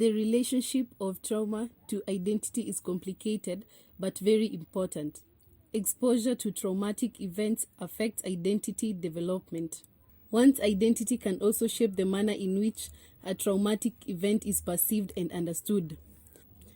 The relationship of trauma to identity is complicated but very important. Exposure to traumatic events affects identity development. One's identity can also shape the manner in which a traumatic event is perceived and understood.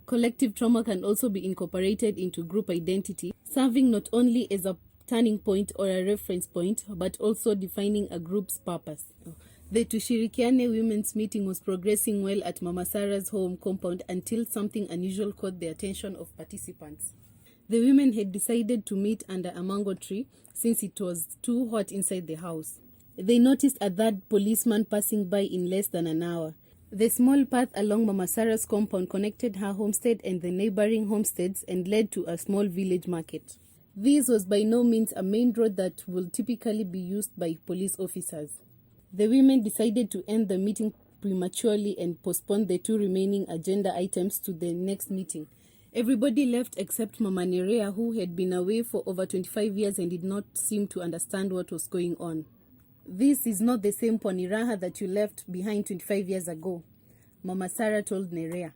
Collective trauma can also be incorporated into group identity, serving not only as a turning point or a reference point, but also defining a group's purpose. The Tushirikiane women's meeting was progressing well at Mama Sarah's home compound until something unusual caught the attention of participants. The women had decided to meet under a mango tree since it was too hot inside the house. They noticed a third policeman passing by in less than an hour. The small path along Mama Sarah's compound connected her homestead and the neighboring homesteads and led to a small village market. This was by no means a main road that would typically be used by police officers. The women decided to end the meeting prematurely and postpone the two remaining agenda items to the next meeting. Everybody left except Mama Nerea, who had been away for over 25 years and did not seem to understand what was going on. This is not the same Poniraha that you left behind 25 years ago, Mama Sarah told Nerea.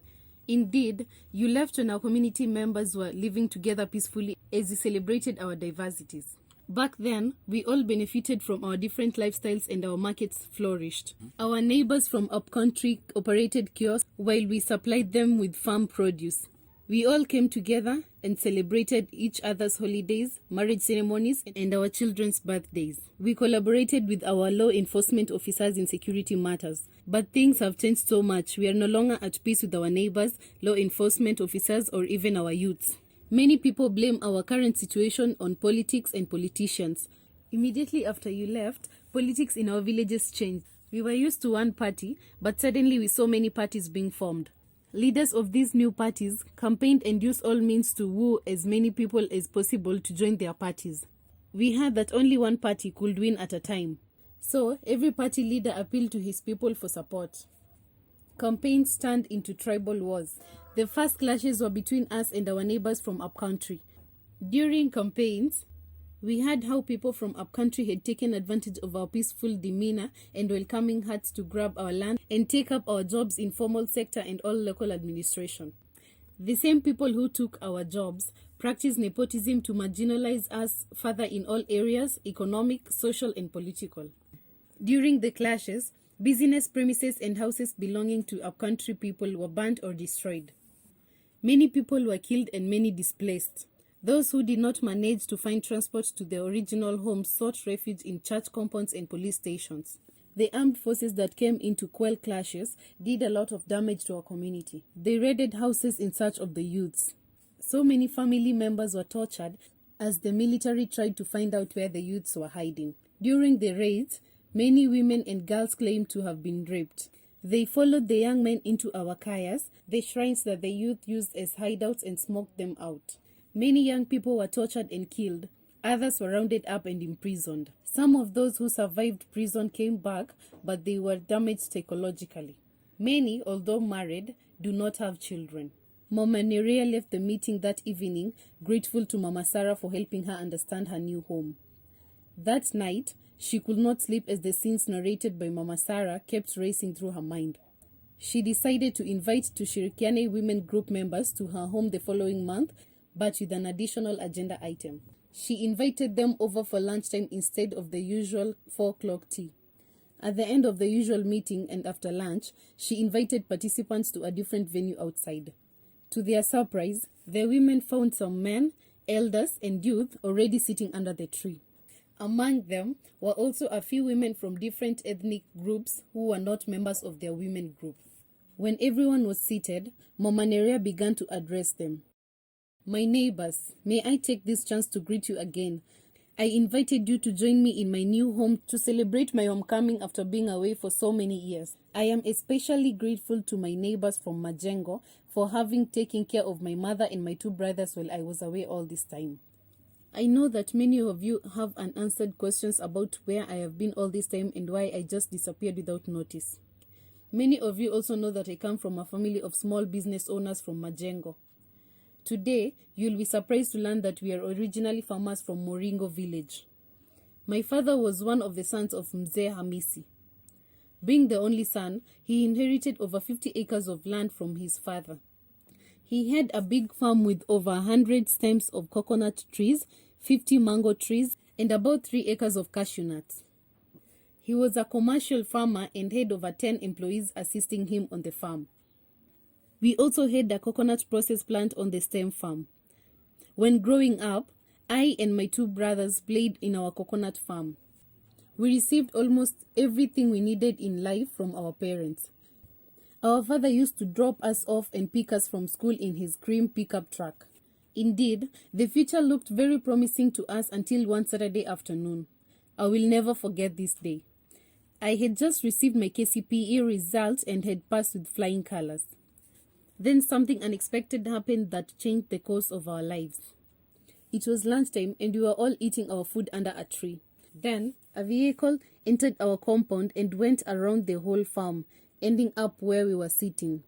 Indeed, you left when our community members were living together peacefully as we celebrated our diversities. Back then, we all benefited from our different lifestyles and our markets flourished. Our neighbors from upcountry operated kiosks while we supplied them with farm produce. We all came together and celebrated each other's holidays, marriage ceremonies, and our children's birthdays. We collaborated with our law enforcement officers in security matters. But things have changed so much. We are no longer at peace with our neighbors, law enforcement officers, or even our youths. Many people blame our current situation on politics and politicians. Immediately after you left, politics in our villages changed. We were used to one party, but suddenly we saw many parties being formed. Leaders of these new parties campaigned and used all means to woo as many people as possible to join their parties. We heard that only one party could win at a time. So, every party leader appealed to his people for support. Campaigns turned into tribal wars. The first clashes were between us and our neighbors from upcountry. During campaigns, we heard how people from upcountry had taken advantage of our peaceful demeanor and welcoming hearts to grab our land and take up our jobs in formal sector and all local administration. The same people who took our jobs practiced nepotism to marginalize us further in all areas, economic, social, and political. During the clashes, business premises and houses belonging to upcountry people were burnt or destroyed. Many people were killed and many displaced. Those who did not manage to find transport to their original homes sought refuge in church compounds and police stations. The armed forces that came in to quell clashes did a lot of damage to our community. They raided houses in search of the youths. So many family members were tortured as the military tried to find out where the youths were hiding. During the raids, many women and girls claimed to have been raped. They followed the young men into our kayas, the shrines that the youth used as hideouts, and smoked them out. Many young people were tortured and killed. Others were rounded up and imprisoned. Some of those who survived prison came back, but they were damaged psychologically. Many, although married, do not have children. Mama Nerea left the meeting that evening, grateful to Mama Sarah for helping her understand her new home. That night, she could not sleep as the scenes narrated by Mama Sarah kept racing through her mind. She decided to invite Tushirikiane women group members to her home the following month, but with an additional agenda item. She invited them over for lunchtime instead of the usual 4 o'clock tea. At the end of the usual meeting and after lunch, she invited participants to a different venue outside. To their surprise, the women found some men, elders, and youth already sitting under the tree. Among them were also a few women from different ethnic groups who were not members of their women group. When everyone was seated, Mama Nerea began to address them. My neighbors, may I take this chance to greet you again. I invited you to join me in my new home to celebrate my homecoming after being away for so many years. I am especially grateful to my neighbors from Majengo for having taken care of my mother and my 2 brothers while I was away all this time. I know that many of you have unanswered questions about where I have been all this time and why I just disappeared without notice. Many of you also know that I come from a family of small business owners from Majengo. Today, you'll be surprised to learn that we are originally farmers from Moringo village. My father was one of the sons of Mzee Hamisi. Being the only son, he inherited over 50 acres of land from his father. He had a big farm with over 100 stems of coconut trees, 50 mango trees, and about 3 acres of cashew nuts. He was a commercial farmer and had over 10 employees assisting him on the farm. We also had a coconut process plant on the stem farm. When growing up, I and my 2 brothers played in our coconut farm. We received almost everything we needed in life from our parents. Our father used to drop us off and pick us from school in his cream pickup truck. Indeed, the future looked very promising to us until one Saturday afternoon. I will never forget this day. I had just received my KCPE results and had passed with flying colors. Then something unexpected happened that changed the course of our lives. It was lunchtime and we were all eating our food under a tree. Then, a vehicle entered our compound and went around the whole farm, ending up where we were sitting.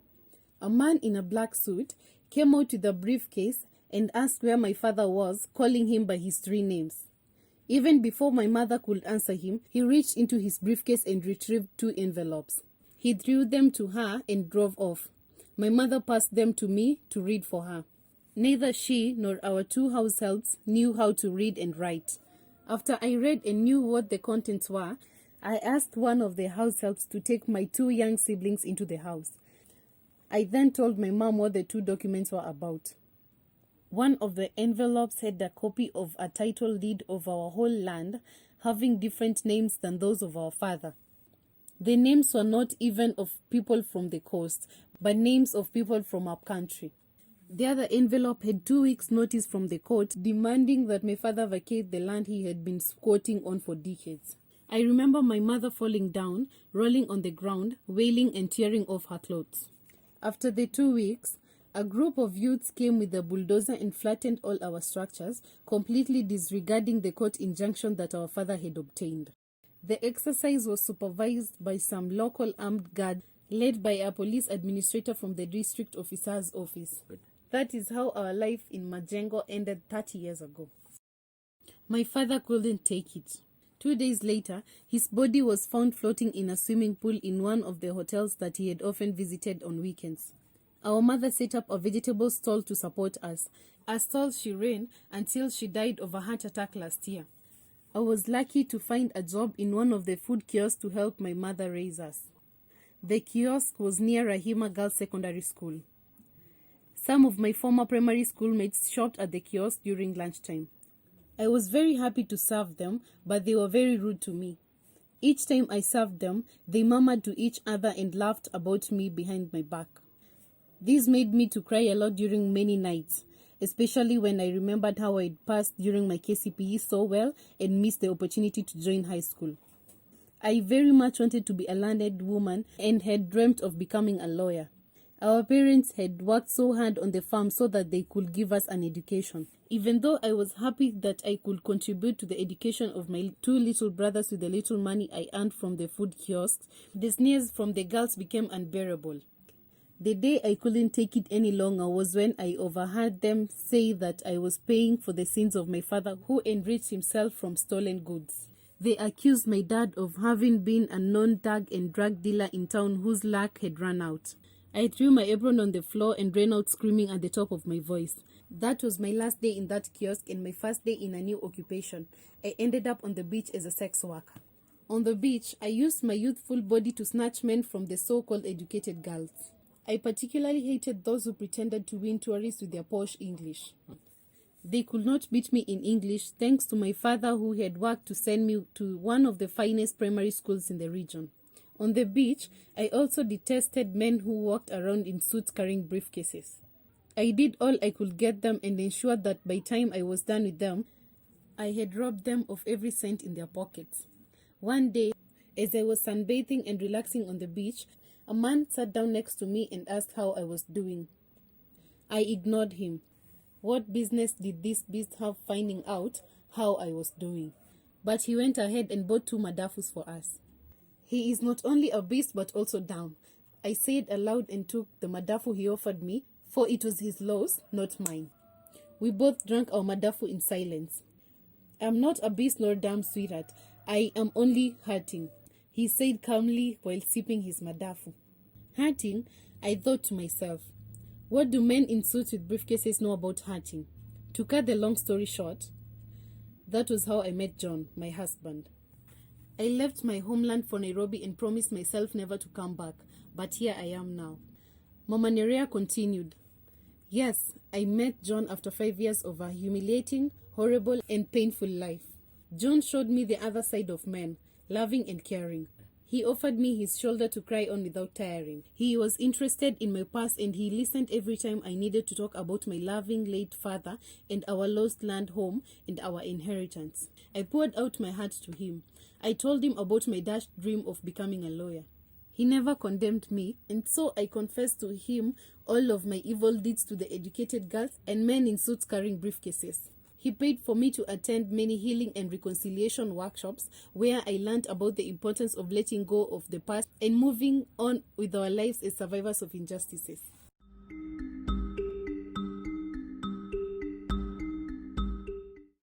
A man in a black suit came out with a briefcase and asked where my father was, calling him by his 3 names. Even before my mother could answer him, he reached into his briefcase and retrieved 2 envelopes. He threw them to her and drove off. My mother passed them to me to read for her. Neither she nor our 2 house helps knew how to read and write. After I read and knew what the contents were, I asked one of the house helps to take my 2 young siblings into the house. I then told my mom what the 2 documents were about. One of the envelopes had a copy of a title deed of our whole land, having different names than those of our father. The names were not even of people from the coast, but names of people from our country. The other envelope had 2 weeks' notice from the court, demanding that my father vacate the land he had been squatting on for decades. I remember my mother falling down, rolling on the ground, wailing and tearing off her clothes. After the 2 weeks, a group of youths came with a bulldozer and flattened all our structures, completely disregarding the court injunction that our father had obtained. The exercise was supervised by some local armed guard, led by a police administrator from the district officer's office. That is how our life in Majengo ended 30 years ago. My father couldn't take it. 2 days later, his body was found floating in a swimming pool in one of the hotels that he had often visited on weekends. Our mother set up a vegetable stall to support us, a stall she ran until she died of a heart attack last year. I was lucky to find a job in one of the food kiosks to help my mother raise us. The kiosk was near Rahima Girls Secondary School. Some of my former primary schoolmates shopped at the kiosk during lunchtime. I was very happy to serve them, but they were very rude to me. Each time I served them, they murmured to each other and laughed about me behind my back. This made me to cry a lot during many nights, especially when I remembered how I'd passed during my KCPE so well and missed the opportunity to join high school. I very much wanted to be a learned woman and had dreamt of becoming a lawyer. Our parents had worked so hard on the farm so that they could give us an education. Even though I was happy that I could contribute to the education of my 2 little brothers with the little money I earned from the food kiosks, the sneers from the girls became unbearable. The day I couldn't take it any longer was when I overheard them say that I was paying for the sins of my father, who enriched himself from stolen goods. They accused my dad of having been a known thug and drug dealer in town whose luck had run out. I threw my apron on the floor and ran out screaming at the top of my voice. That was my last day in that kiosk and my first day in a new occupation. I ended up on the beach as a sex worker. On the beach, I used my youthful body to snatch men from the so-called educated girls. I particularly hated those who pretended to win tourists with their posh English. They could not beat me in English thanks to my father, who had worked to send me to one of the finest primary schools in the region. On the beach, I also detested men who walked around in suits carrying briefcases. I did all I could get them and ensured that by the time I was done with them, I had robbed them of every cent in their pockets. One day, as I was sunbathing and relaxing on the beach, a man sat down next to me and asked how I was doing. I ignored him. What business did this beast have finding out how I was doing? But he went ahead and bought 2 madafus for us. He is not only a beast but also down, I said aloud and took the madafu he offered me, for it was his loss, not mine. We both drank our madafu in silence. I am not a beast nor damn sweetheart. I am only hurting. he said calmly while sipping his madafu. Hurting, I thought to myself, what do men in suits with briefcases know about hurting? To cut the long story short, that was how I met John, my husband. I left my homeland for Nairobi and promised myself never to come back, but here I am now. Mama Nerea continued, yes, I met John after 5 years of a humiliating, horrible, and painful life. John showed me the other side of men, loving and caring. He offered me his shoulder to cry on without tiring. He was interested in my past and he listened every time I needed to talk about my loving late father and our lost land home and our inheritance. I poured out my heart to him. I told him about my dashed dream of becoming a lawyer. He never condemned me, and so I confessed to him all of my evil deeds to the educated girls and men in suits carrying briefcases. He paid for me to attend many healing and reconciliation workshops where I learned about the importance of letting go of the past and moving on with our lives as survivors of injustices.